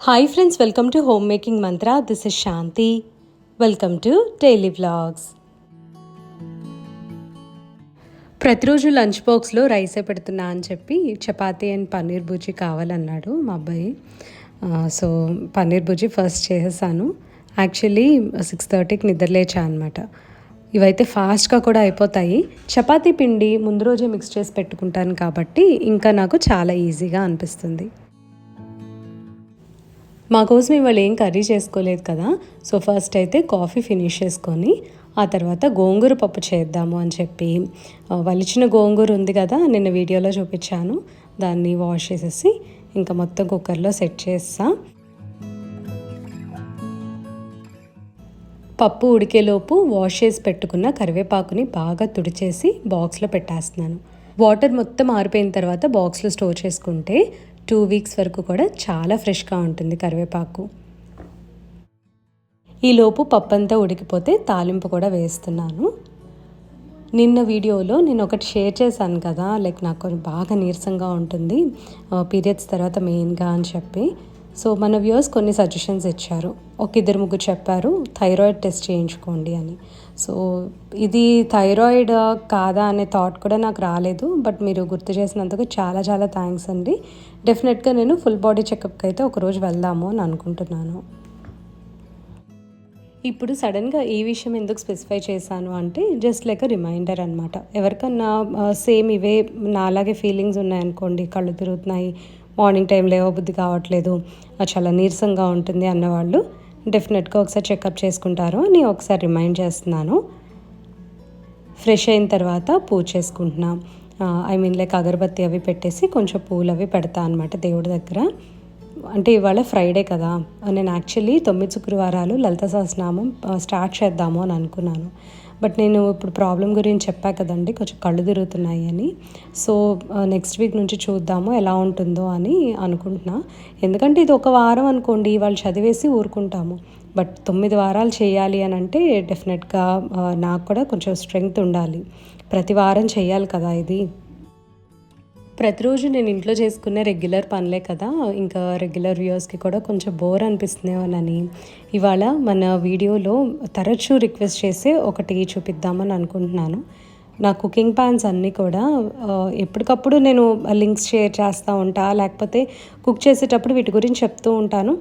Hi friends, welcome to Homemaking Mantra. This is Shanti. Welcome to Daily Vlogs. ప్రతిరోజు lunch బాక్స్లో రైసే పెడుతున్నా అని చెప్పి చపాతీ అండ్ పన్నీర్ బుజ్జి కావాలన్నాడు మా అబ్బాయి. సో పన్నీర్ బుజ్జి ఫస్ట్ చేసేసాను. యాక్చువల్లీ 6:30కి నిద్రలేచా అనమాట. ఇవైతే ఫాస్ట్గా కూడా అయిపోతాయి. చపాతీ పిండి ముందు రోజే మిక్స్ చేసి పెట్టుకుంటాను కాబట్టి ఇంకా నాకు చాలా ఈజీగా అనిపిస్తుంది. మా కోసం ఇవాళ ఏం కర్రీ చేసుకోలేదు కదా, సో ఫస్ట్ అయితే కాఫీ ఫినిష్ చేసుకొని ఆ తర్వాత గోంగూర పప్పు చేద్దాము అని చెప్పి వలిచిన గోంగూర ఉంది కదా, నిన్న వీడియోలో చూపించాను, దాన్ని వాష్ చేసేసి ఇంకా మొత్తం కుక్కర్లో సెట్ చేస్తా. పప్పు ఉడికేలోపు వాష్ చేసి పెట్టుకున్న కరివేపాకుని బాగా తుడిచేసి బాక్స్లో పెట్టేస్తున్నాను. వాటర్ మొత్తం ఆరిపోయిన తర్వాత బాక్స్లో స్టోర్ చేసుకుంటే 2 వీక్స్ వరకు కూడా చాలా ఫ్రెష్గా ఉంటుంది కరివేపాకు. ఈలోపు పప్పు అంతా ఉడికిపోతే తాలింపు కూడా వేస్తున్నాను. నిన్న వీడియోలో నేను ఒకటి షేర్ చేశాను కదా, నాకు బాగా నీరసంగా ఉంటుంది పీరియడ్స్ తర్వాత మెయిన్గా అని చెప్పి. సో మన వ్యూవర్స్ కొన్ని సజెషన్స్ ఇచ్చారు. ఒక 2-3 చెప్పారు థైరాయిడ్ టెస్ట్ చేయించుకోండి అని. సో ఇది థైరాయిడ్ కాదా అనే థాట్ కూడా నాకు రాలేదు, బట్ మీరు గుర్తు చేసినందుకు చాలా చాలా థ్యాంక్స్ అండి. డెఫినెట్గా నేను ఫుల్ బాడీ చెకప్కి అయితే ఒకరోజు వెళ్దాము అని అనుకుంటున్నాను. ఇప్పుడు సడన్గా ఈ విషయం ఎందుకు స్పెసిఫై చేశాను అంటే జస్ట్ లైక్ రిమైండర్ అనమాట. ఎవరికన్నా సేమ్ ఇవే నాలాగే ఫీలింగ్స్ ఉన్నాయనుకోండి, కళ్ళు తిరుగుతున్నాయి, మార్నింగ్ టైం లేవబుద్ధి కావట్లేదు, చాలా నీరసంగా ఉంటుంది అన్నవాళ్ళు డెఫినెట్గా ఒకసారి చెకప్ చేసుకుంటారు అని ఒకసారి రిమైండ్ చేస్తున్నాను. ఫ్రెష్ అయిన తర్వాత పూజ చేసుకుంటున్నా. అగరబత్తి అవి పెట్టేసి కొంచెం పూలు అవి పెడతా అనమాట దేవుడి దగ్గర. అంటే ఇవాళ ఫ్రైడే కదా, నేను యాక్చువల్లీ 9 శుక్రవారాలు లలిత సహస్రనామం స్టార్ట్ చేద్దాము అని అనుకున్నాను. బట్ నేను ఇప్పుడు ప్రాబ్లం గురించి చెప్పా కదండి, కొంచెం కళ్ళు తిరుగుతున్నాయి అని. సో నెక్స్ట్ వీక్ నుంచి చూద్దాము ఎలా ఉంటుందో అని అనుకుంటున్నా. ఎందుకంటే ఇది ఒక వారం అనుకోండి, వాళ్ళు చదివేసి ఊరుకుంటాము. బట్ 9 వారాలు చేయాలి అని అంటే డెఫినెట్గా నాకు కూడా కొంచెం స్ట్రెంగ్త్ ఉండాలి. ప్రతి వారం చేయాలి కదా ఇది. ప్రతిరోజు నేను ఇంట్లో చేసుకునే రెగ్యులర్ పనులే కదా, ఇంకా రెగ్యులర్ వ్యూవర్స్కి కూడా కొంచెం బోర్ అనిపిస్తుందేమోనని ఇవాళ మన వీడియోలో తరచూ రిక్వెస్ట్ చేసే ఒకటి చూపిద్దామని అనుకుంటున్నాను. నా కుకింగ్ ప్యాన్స్ అన్నీ కూడా ఎప్పటికప్పుడు నేను లింక్స్ షేర్ చేస్తూ ఉంటా, లేకపోతే కుక్ చేసేటప్పుడు వీటి గురించి చెప్తూ ఉంటాను.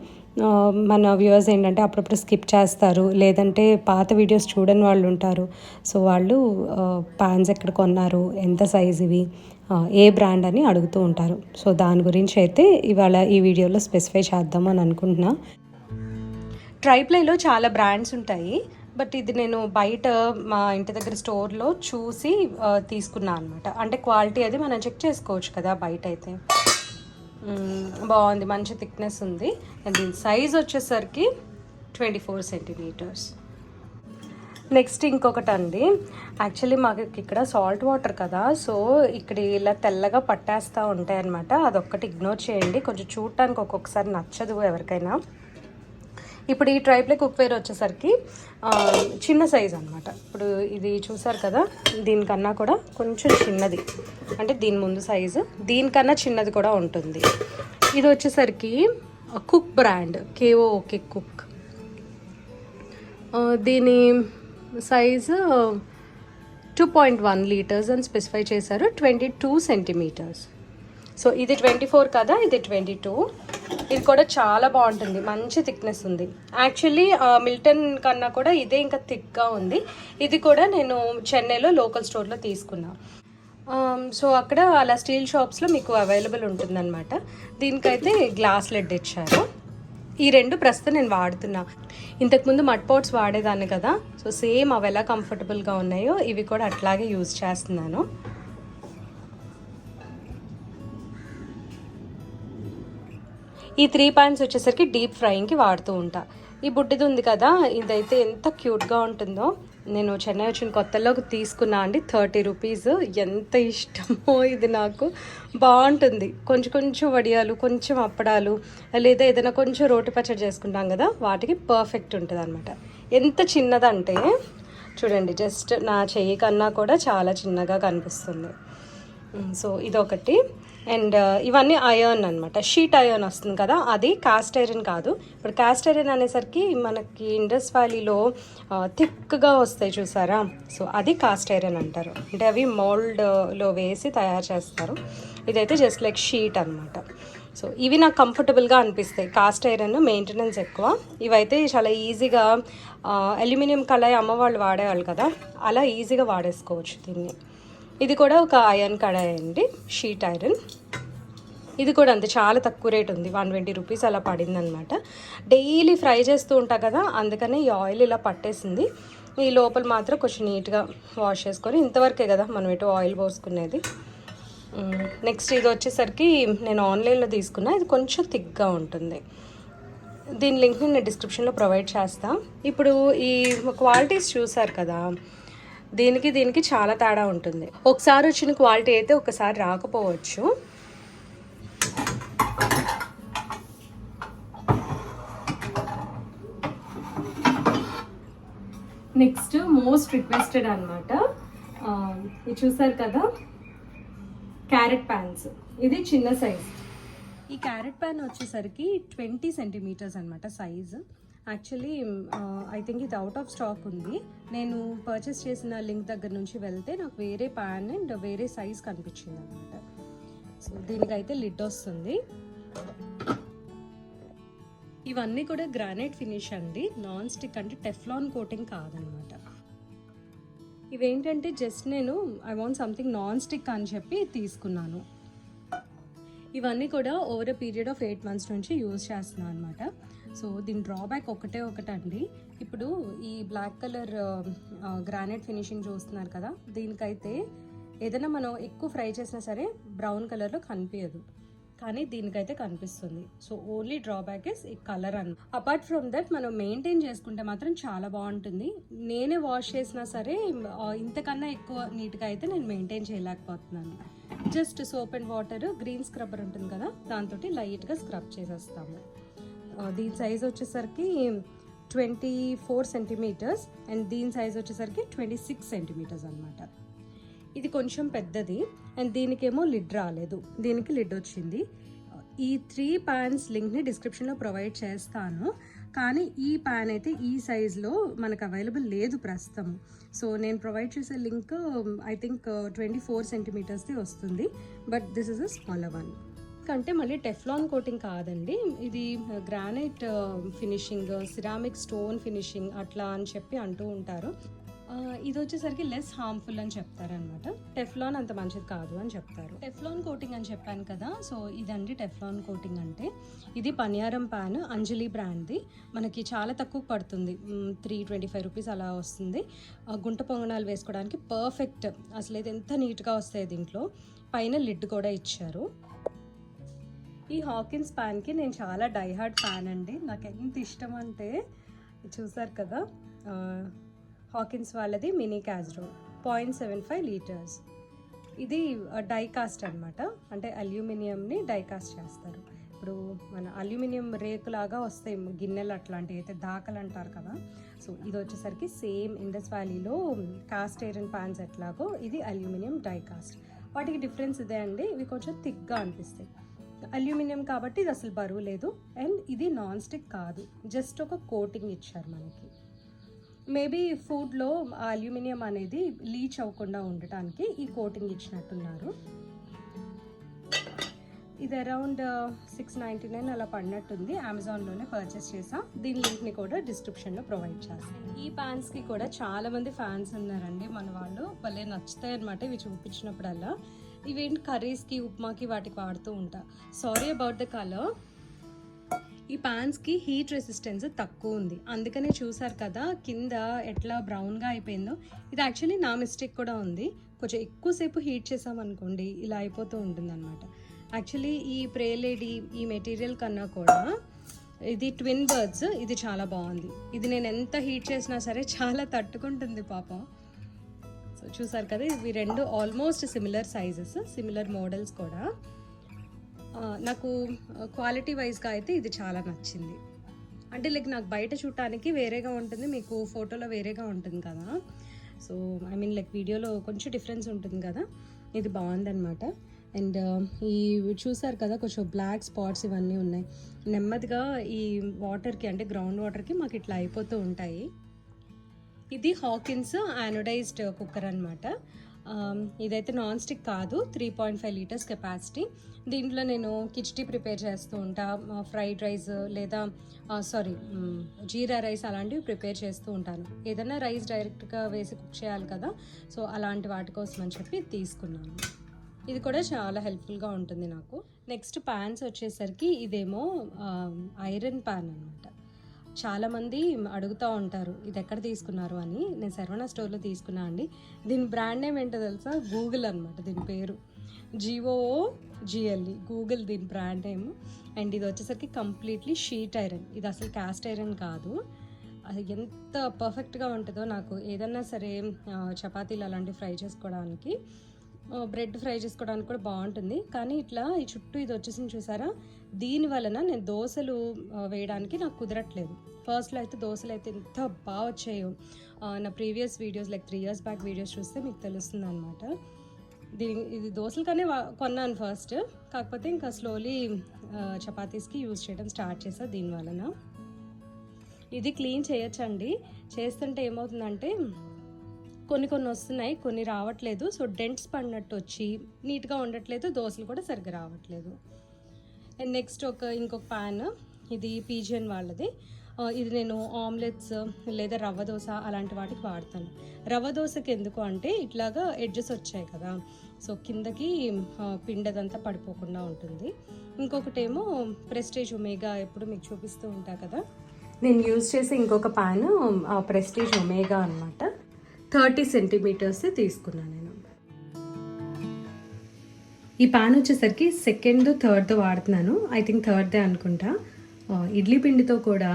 మన వ్యూవర్స్ ఏంటంటే అప్పుడప్పుడు స్కిప్ చేస్తారు, లేదంటే పాత వీడియోస్ చూడని వాళ్ళు ఉంటారు. సో వాళ్ళు ప్యాన్స్ ఎక్కడ కొన్నారు, ఎంత సైజ్ ఇవి, ఏ బ్రాండ్ అని అడుగుతూ ఉంటారు. సో దాని గురించి అయితే ఇవాళ ఈ వీడియోలో స్పెసిఫై చేద్దాము అని అనుకుంటున్నా. ట్రైప్లైలో చాలా బ్రాండ్స్ ఉంటాయి, బట్ ఇది నేను బయట మా ఇంటి దగ్గర స్టోర్లో చూసి తీసుకున్నాను అనమాట. అంటే క్వాలిటీ అది మనం చెక్ చేసుకోవచ్చు కదా బయట అయితే. బాగుంది, మంచి థిక్నెస్ ఉంది. దీని సైజ్ వచ్చేసరికి 24 సెంటీమీటర్స్. నెక్స్ట్ ఇంకొకటి అండి, యాక్చువల్లీ మాకు ఇక్కడ సాల్ట్ వాటర్ కదా, సో ఇక్కడ ఇలా తెల్లగా పట్టేస్తూ ఉంటాయి అనమాట. అదొక్కటి ఇగ్నోర్ చేయండి, కొంచెం చూడటానికి ఒక్కొక్కసారి నచ్చదు ఎవరికైనా. ఇప్పుడు ఈ ట్రైప్లై కుక్వేర్ వచ్చేసరికి చిన్న సైజ్ అనమాట. ఇప్పుడు ఇది చూసారు కదా, దీనికన్నా కూడా కొంచెం చిన్నది, అంటే దీని ముందు సైజు దీనికన్నా చిన్నది కూడా ఉంటుంది. ఇది వచ్చేసరికి కుక్ బ్రాండ్ KOOK కుక్. దీని సైజు 2.1 లీటర్స్ అని స్పెసిఫై చేశారు, 22 సెంటీమీటర్స్. సో ఇది 24 కదా, ఇది 22. ఇది కూడా చాలా బాగుంటుంది, మంచి థిక్నెస్ ఉంది. యాక్చువల్లీ మిల్టన్ కన్నా కూడా ఇదే ఇంకా థిక్గా ఉంది. ఇది కూడా నేను చెన్నైలో లోకల్ స్టోర్లో తీసుకున్నా. సో అక్కడ అలా స్టీల్ షాప్స్లో మీకు అవైలబుల్ ఉంటుందన్నమాట. దీనికైతే గ్లాస్ లెడ్ ఇచ్చారు. ఈ 2 ప్రస్తుతం నేను వాడుతున్నా. ఇంతకుముందు మడ్ పాట్స్ వాడేదాన్ని కదా, సో సేమ్ అవి ఎలా కంఫర్టబుల్గా ఉన్నాయో ఇవి కూడా అట్లాగే యూజ్ చేస్తున్నాను. ఈ 3 పాన్స్ వచ్చేసరికి డీప్ ఫ్రైయింగ్కి వాడుతూ ఉంటా. ఈ బుడ్డిది ఉంది కదా, ఇదైతే ఎంత క్యూట్గా ఉంటుందో. నేను చెన్నై వచ్చిన కొత్తలోకి తీసుకున్నా అండి, 30 రూపీస్. ఎంత ఇష్టమో ఇది నాకు, బాగుంటుంది. కొంచెం వడియాలు, కొంచెం అప్పడాలు, లేదా ఏదైనా కొంచెం రోటి పచ్చడి చేసుకుంటాం కదా, వాటికి పర్ఫెక్ట్ ఉంటుంది అనమాట. ఎంత చిన్నదంటే చూడండి, జస్ట్ నా చెయ్యి కన్నా కూడా చాలా చిన్నగా కనిపిస్తుంది. సో ఇదొకటి. అండ్ ఇవన్నీ అయర్న్ అనమాట, షీట్ అయర్న్ వస్తుంది కదా, అది కాస్ట్ ఐరన్ కాదు. ఇప్పుడు కాస్ట్ ఐరన్ అనేసరికి మనకి ఇండస్ వ్యాలీలో థిక్గా వస్తాయి చూసారా, సో అది కాస్ట్ ఐరన్ అంటారు. అంటే అవి మోల్డ్లో వేసి తయారు చేస్తారు. ఇదైతే జస్ట్ లైక్ షీట్ అనమాట. సో ఇవి నాకు కంఫర్టబుల్గా అనిపిస్తాయి. కాస్ట్ ఐరన్ మెయింటెనెన్స్ ఎక్కువ, ఇవైతే చాలా ఈజీగా అల్యూమినియం కళాయి అమ్మవాళ్ళు వాడేవాళ్ళు కదా, అలా ఈజీగా వాడేసుకోవచ్చు దీన్ని. ఇది కూడా ఒక ఐరన్ కడాయి అండి, షీట్ ఐరన్. ఇది కూడా అంతే, చాలా తక్కువ రేట్ ఉంది, 120 రూపీస్ అలా పడింది అనమాట. డైలీ ఫ్రై చేస్తూ ఉంటా కదా, అందుకని ఈ ఆయిల్ ఇలా పట్టేసింది. ఈ లోపల మాత్రం కొంచెం నీట్గా వాష్ చేసుకొని, ఇంతవరకే కదా మనం ఎటు ఆయిల్ పోసుకునేది. నెక్స్ట్ ఇది వచ్చేసరికి నేను ఆన్లైన్లో తీసుకున్నా, ఇది కొంచెం థిక్గా ఉంటుంది. దీని లింక్ని నేను డిస్క్రిప్షన్లో ప్రొవైడ్ చేస్తాను. ఇప్పుడు ఈ క్వాలిటీస్ చూసారు కదా, దీనికి చాలా తేడా ఉంటుంది. ఒకసారి వచ్చిన క్వాలిటీ అయితే ఒకసారి రాకపోవచ్చు. నెక్స్ట్ మోస్ట్ రిక్వెస్టెడ్ అనమాట, ఇది చూసారు కదా, క్యారెట్ ప్యాన్స్. ఇది చిన్న సైజ్. ఈ క్యారెట్ ప్యాన్ వచ్చేసరికి 20 సెంటీమీటర్స్ అనమాట సైజు. యాక్చువల్లీ ఐ థింక్ ఇది అవుట్ ఆఫ్ స్టాక్ ఉంది. నేను పర్చేస్ చేసిన లింక్ దగ్గర నుంచి వెళ్తే నాకు వేరే ప్యాన్ అండ్ వేరే సైజ్ కనిపించింది అనమాట. సో దీనికైతే లిడ్ వస్తుంది. ఇవన్నీ కూడా గ్రానైట్ ఫినిష్ అండి, నాన్ స్టిక్, అంటే టెఫ్లాన్ కోటింగ్ కాదనమాట. ఇవేంటంటే జస్ట్ నేను I want something non stick అని చెప్పి తీసుకున్నాను. ఇవన్నీ కూడా over a period of 8 months నుంచి యూజ్ చేస్తున్నాను అనమాట. సో దీని డ్రాబ్యాక్ ఒకటండి, ఇప్పుడు ఈ బ్లాక్ కలర్ గ్రానైట్ ఫినిషింగ్ చూస్తున్నారు కదా, దీనికైతే ఏదైనా మనం ఎక్కువ ఫ్రై చేసినా సరే బ్రౌన్ కలర్లో కనిపించదు, కానీ దీనికైతే కనిపిస్తుంది. సో ఓన్లీ డ్రాబ్యాక్ ఇస్ ఈ కలర్ అన్న. అపార్ట్ ఫ్రమ్ దట్ మనం మెయింటైన్ చేసుకుంటే మాత్రం చాలా బాగుంటుంది. నేనే వాష్ చేసినా సరే ఇంతకన్నా ఎక్కువ నీట్గా అయితే నేను మెయింటైన్ చేయలేకపోతున్నాను. Just soap and water, green scrubber ఉంటుంది కదా, దాంతో లైట్గా స్క్రబ్ చేసేస్తాము. దీని సైజ్ వచ్చేసరికి 24 సెంటీమీటర్స్ అండ్ దీని సైజ్ వచ్చేసరికి 26 సెంటీమీటర్స్ అనమాట. ఇది కొంచెం పెద్దది అండ్ దీనికేమో లిడ్ రాలేదు, దీనికి లిడ్ వచ్చింది. ఈ 3 ప్యాన్స్ లింక్ని డిస్క్రిప్షన్లో ప్రొవైడ్ చేస్తాను, కానీ ఈ ప్యాన్ అయితే ఈ సైజ్లో మనకు అవైలబుల్ లేదు ప్రస్తుతం. సో నేను ప్రొవైడ్ చేసే లింక్ ఐ థింక్ 24 సెంటీమీటర్స్ది వస్తుంది, but this is a smaller one. అంటే మళ్ళీ టెఫ్లాన్ కోటింగ్ కాదండి, ఇది granite finishing, ceramic stone finishing అట్లా అని చెప్పి అంటూ ఉంటారు. ఇది వచ్చేసరికి లెస్ హార్మ్ఫుల్ అని చెప్తారనమాట. టెఫ్లాన్ అంత మంచిది కాదు అని చెప్తారు. టెఫ్లాన్ కోటింగ్ అని చెప్పాను కదా, సో ఇదండి టెఫ్లాన్ కోటింగ్ అంటే. ఇది పనియారం ప్యాన్, అంజలి బ్రాండ్ది. మనకి చాలా తక్కువ పడుతుంది, 325 రూపీస్ అలా వస్తుంది. గుంట పొంగనాలు వేసుకోవడానికి పర్ఫెక్ట్, అసలు ఇది ఎంత నీట్గా వస్తాయి. దీంట్లో పైన లిడ్ కూడా ఇచ్చారు. ఈ హాకిన్స్ ప్యాన్కి నేను చాలా డైహార్డ్ ఫ్యాన్ అండి, నాకు ఎంత ఇష్టం అంటే, చూసారు కదా, హాకిన్స్ వాళ్ళది మినీ క్యాస్రోల్ 0.75 లీటర్స్. ఇది డైకాస్ట్ అనమాట, అంటే అల్యూమినియంని డైకాస్ట్ చేస్తారు. ఇప్పుడు మన అల్యూమినియం రేకులాగా వస్తాయి గిన్నెలు, అట్లాంటివి అయితే దాకలు అంటారు కదా. సో ఇది వచ్చేసరికి సేమ్ ఇండస్ వ్యాలీలో కాస్ట్ ఐరన్ ప్యాన్స్ ఎట్లాగో ఇది అల్యూమినియం డైకాస్ట్. వాటికి డిఫరెన్స్ ఇదే అండి, ఇవి కొంచెం థిక్గా అనిపిస్తాయి. అల్యూమినియం కాబట్టి ఇది అసలు బరువు లేదు, అండ్ ఇది నాన్ స్టిక్ కాదు, జస్ట్ ఒక కోటింగ్ ఇచ్చారు మనకి. మేబీ ఫుడ్లో అల్యూమినియం అనేది లీచ్ అవ్వకుండా ఉండటానికి ఈ కోటింగ్ ఇచ్చినట్టున్నారు. ఇది అరౌండ్ 699 అలా పడినట్టుంది, అమెజాన్లోనే పర్చేస్ చేసాం. దీని లింక్ని కూడా డిస్క్రిప్షన్లో ప్రొవైడ్ చేస్తాం. ఈ ప్యాన్స్కి కూడా చాలామంది ఫ్యాన్స్ ఉన్నారండి, మన వాళ్ళు భలే నచ్చుతాయి అనమాట ఇవి చూపించినప్పుడల్లా. ఇవేంటి కర్రీస్కి, ఉప్మాకి వాటికి వాడుతూ ఉంటా. Sorry about the colour. ఈ ప్యాన్స్కి హీట్ రెసిస్టెన్స్ తక్కువ ఉంది, అందుకనే చూసారు కదా కింద ఎట్లా బ్రౌన్గా అయిపోయిందో. ఇది యాక్చువల్లీ నా మిస్టేక్ కూడా ఉంది, కొంచెం ఎక్కువసేపు హీట్ చేసామనుకోండి ఇలా అయిపోతూ ఉంటుంది అనమాట. యాక్చువల్లీ ఈ ప్రేలేడీ ఈ మెటీరియల్ కన్నా కూడా ఇది ట్విన్ బర్డ్స్, ఇది చాలా బాగుంది. ఇది నేను ఎంత హీట్ చేసినా సరే చాలా తట్టుకుంటుంది పాపం. సో చూసారు కదా, ఇవి రెండు almost similar sizes, similar models కూడా. నాకు క్వాలిటీ వైజ్గా అయితే ఇది చాలా నచ్చింది. అంటే లైక్ నాకు బయట చూడటానికి వేరేగా ఉంటుంది, మీకు ఫోటోలో వేరేగా ఉంటుంది కదా. సో ఐ మీన్ లైక్ వీడియోలో కొంచెం డిఫరెన్స్ ఉంటుంది కదా, ఇది బాగుందన్నమాట. అండ్ ఈ చూసారు కదా కొంచెం బ్లాక్ స్పాట్స్ ఇవన్నీ ఉన్నాయి. నెమ్మదిగా ఈ వాటర్కి అంటే గ్రౌండ్ వాటర్కి మాకు ఇట్లా అయిపోతూ ఉంటాయి. ఇది హాకిన్స్ యానోడైజ్డ్ కుక్కర్ అనమాట. ఇదైతే నాన్ స్టిక్ కాదు, 3.5 లీటర్స్ కెపాసిటీ. దీంట్లో నేను కిచిడి ప్రిపేర్ చేస్తూ ఉంటా, ఫ్రైడ్ రైస్ లేదా జీరా రైస్ అలాంటివి ప్రిపేర్ చేస్తూ ఉంటాను. ఏదైనా రైస్ డైరెక్ట్గా వేసి కుక్ చేయాలి కదా, సో అలాంటి వాటి కోసం అని చెప్పి తీసుకున్నాను. ఇది కూడా చాలా హెల్ప్ఫుల్గా ఉంటుంది నాకు. నెక్స్ట్ ప్యాన్స్ వచ్చేసరికి ఇదేమో ఐరన్ ప్యాన్ అనమాట. చాలామంది అడుగుతూ ఉంటారు ఇది ఎక్కడ తీసుకున్నారు అని. నేను శర్వణ స్టోర్లో తీసుకున్నా అండి. దీని బ్రాండ్ నేమ్ ఏంటో తెలుసా? గూగుల్ అనమాట. దీని పేరు GOOGLE, గూగుల్ దీని బ్రాండ్ నేమ్. అండ్ ఇది వచ్చేసరికి కంప్లీట్లీ షీట్ ఐరన్. ఇది అసలు క్యాస్ట్ ఐరన్ కాదు. అది ఎంత పర్ఫెక్ట్గా ఉంటుందో నాకు ఏదన్నా సరే చపాతీలు అలాంటివి ఫ్రై చేసుకోవడానికి, బ్రెడ్ ఫ్రై చేసుకోవడానికి కూడా బాగుంటుంది. కానీ ఇట్లా ఈ చుట్టూ ఇది వచ్చేసింది చూసారా, దీని వలన నేను దోశలు వేయడానికి నాకు కుదరట్లేదు. ఫస్ట్లో అయితే దోశలు అయితే ఎంత బాగా వచ్చాయో. నా previous videos like 3 years back videos చూస్తే మీకు తెలుస్తుంది అనమాట. ఇది దోశలకనే కొన్నాను ఫస్ట్, కాకపోతే ఇంకా స్లోలీ చపాతీస్కి యూజ్ చేయడం స్టార్ట్ చేసా దీని వలన. ఇది క్లీన్ చేయొచ్చండి. చేస్తుంటే ఏమవుతుందంటే కొన్ని వస్తున్నాయి, కొన్ని రావట్లేదు. సో డెంట్స్ పడినట్టు వచ్చి నీట్గా ఉండట్లేదు, దోశలు కూడా సరిగ్గా రావట్లేదు. అండ్ నెక్స్ట్ ఇంకొక ప్యాన్, ఇది పీజియన్ వాళ్ళది. ఇది నేను ఆమ్లెట్స్ లేదా రవ్వ దోశ అలాంటి వాటికి వాడతాను. రవ్వ దోశకి ఎందుకు అంటే ఇట్లాగా ఎడ్జెస్ వచ్చాయి కదా, సో కిందకి పిండదంతా పడిపోకుండా ఉంటుంది. ఇంకొకటేమో ప్రెస్టీజ్ ఒమేగా, ఎప్పుడు మీకు చూపిస్తూ ఉంటా కదా. నేను యూజ్ చేసే ఇంకొక ప్యాన్ ప్రెస్టీజ్ ఒమేగా అనమాట. 30 centimeters తీసుకున్నాను నేను. ఈ ప్యాన్ వచ్చేసరికి సెకండ్ థర్డ్ వాడుతున్నాను. ఐ థింక్ థర్డ్దే అనుకుంటా. ఇడ్లీ పిండితో కూడా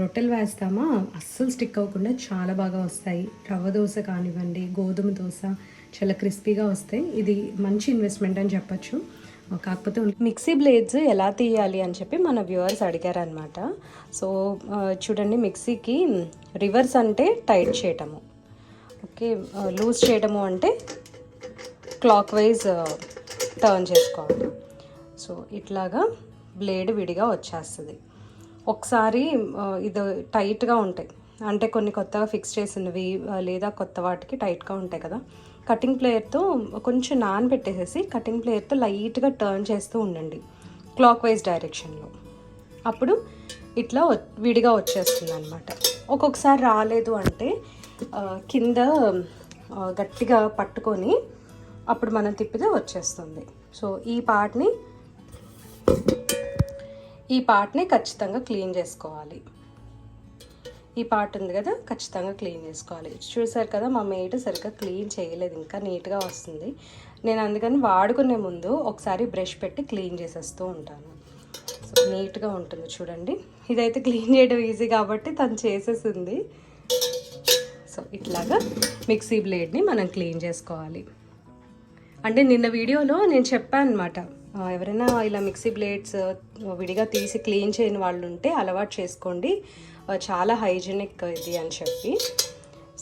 రొట్టెలు వేస్తామా, అస్సలు స్టిక్ అవ్వకుండా చాలా బాగా వస్తాయి. రవ్వ దోశ కానివ్వండి, గోధుమ దోశ చాలా క్రిస్పీగా వస్తాయి. ఇది మంచి ఇన్వెస్ట్మెంట్ అని చెప్పచ్చు. కాకపోతే మిక్సీ బ్లేడ్స్ ఎలా తీయాలి అని చెప్పి మన వ్యూవర్స్ అడిగారనమాట. సో చూడండి, మిక్సీకి రివర్స్ అంటే టైట్ చేయటము, ఓకే, లూజ్ చేయడము అంటే క్లాక్ వైజ్ టర్న్ చేసుకోవాలి. సో ఇట్లాగా బ్లేడ్ విడిగా వచ్చేస్తుంది. ఒకసారి ఇది టైట్గా ఉంటాయి అంటే కొన్ని కొత్తగా ఫిక్స్ చేసినవి లేదా కొత్త వాటికి టైట్గా ఉంటాయి కదా, కటింగ్ ప్లేయర్తో కొంచెం నానబెట్టేసేసి కటింగ్ ప్లేయర్తో లైట్గా టర్న్ చేస్తూ ఉండండి క్లాక్ వైజ్ డైరెక్షన్లో. అప్పుడు ఇట్లా విడిగా వచ్చేస్తుంది అనమాట. ఒక్కొక్కసారి రాలేదు అంటే కింద గట్టిగా పట్టుకొని అప్పుడు మనం తిప్పితే వచ్చేస్తుంది. సో ఈ పార్ట్ని ఖచ్చితంగా క్లీన్ చేసుకోవాలి. ఈ పార్ట్ ఉంది కదా, ఖచ్చితంగా క్లీన్ చేసుకోవాలి. చూసారు కదా, మా మేడ్ సరిగ్గా క్లీన్ చేయలేదు, ఇంకా నీట్గా వస్తుంది. నేను అందుకని వాడుకునే ముందు ఒకసారి బ్రష్ పెట్టి క్లీన్ చేసేస్తూ ఉంటాను. సో నీట్గా ఉంటుంది చూడండి. ఇదైతే క్లీన్ చేయడం ఈజీ కాబట్టి తను చేసేసింది. సో ఇట్లాగా మిక్సీ బ్లేడ్ని మనం క్లీన్ చేసుకోవాలి. అంటే నిన్న వీడియోలో నేను చెప్పాను అనమాట, ఎవరైనా ఇలా మిక్సీ బ్లేడ్స్ విడిగా తీసి క్లీన్ చేయని వాళ్ళు ఉంటే అలవాటు చేసుకోండి, చాలా హైజీనిక్ ఇది అని చెప్పి.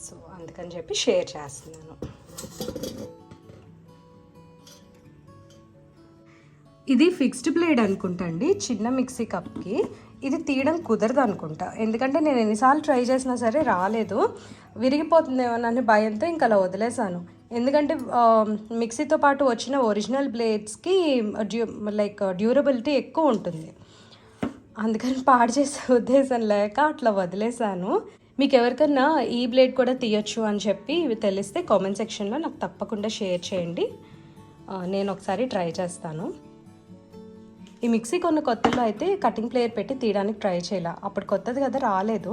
సో అందుకని చెప్పి షేర్ చేస్తున్నాను. ఇది ఫిక్స్డ్ బ్లేడ్ అనుకుంటా అండి, చిన్న మిక్సీ కప్కి. ఇది తీయడం కుదరదు అనుకుంటా, ఎందుకంటే నేను ఎన్నిసార్లు ట్రై చేసినా సరే రాలేదు. విరిగిపోతుందేమోనని భయంతో ఇంకా అలా వదిలేసాను. ఎందుకంటే మిక్సీతో పాటు వచ్చిన ఒరిజినల్ బ్లేడ్స్కి డ్యూరబిలిటీ ఎక్కువ ఉంటుంది, అందుకని పాడు చేసే ఉద్దేశం లేక అట్లా వదిలేసాను. మీకు ఎవరికన్నా ఈ బ్లేడ్ కూడా తీయొచ్చు అని చెప్పి తెలిస్తే కామెంట్ సెక్షన్లో నాకు తప్పకుండా షేర్ చేయండి, నేను ఒకసారి ట్రై చేస్తాను. ఈ మిక్సీ కొత్తలో అయితే కటింగ్ ప్లేయర్ పెట్టి తీయడానికి ట్రై చేయాల, అప్పుడు కొత్తది కదా రాలేదు.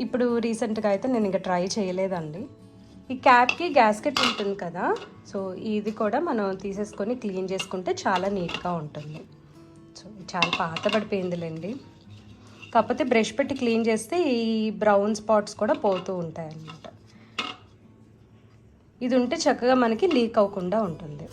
ఇప్పుడు రీసెంట్గా అయితే నేను ఇంకా ట్రై చేయలేదండి. ఈ క్యాప్కి గ్యాస్కెట్ ఉంటుంది కదా, సో ఇది కూడా మనం తీసేసుకొని క్లీన్ చేసుకుంటే చాలా నీట్గా ఉంటుంది. సో చాలా పాత పడిపోయిందిలేండి, కాకపోతే బ్రష్ పెట్టి క్లీన్ చేస్తే ఈ బ్రౌన్ స్పాట్స్ కూడా పోతూ ఉంటాయి అన్నమాట. ఇది ఉంటే చక్కగా మనకి లీక్ అవ్వకుండా ఉంటుంది.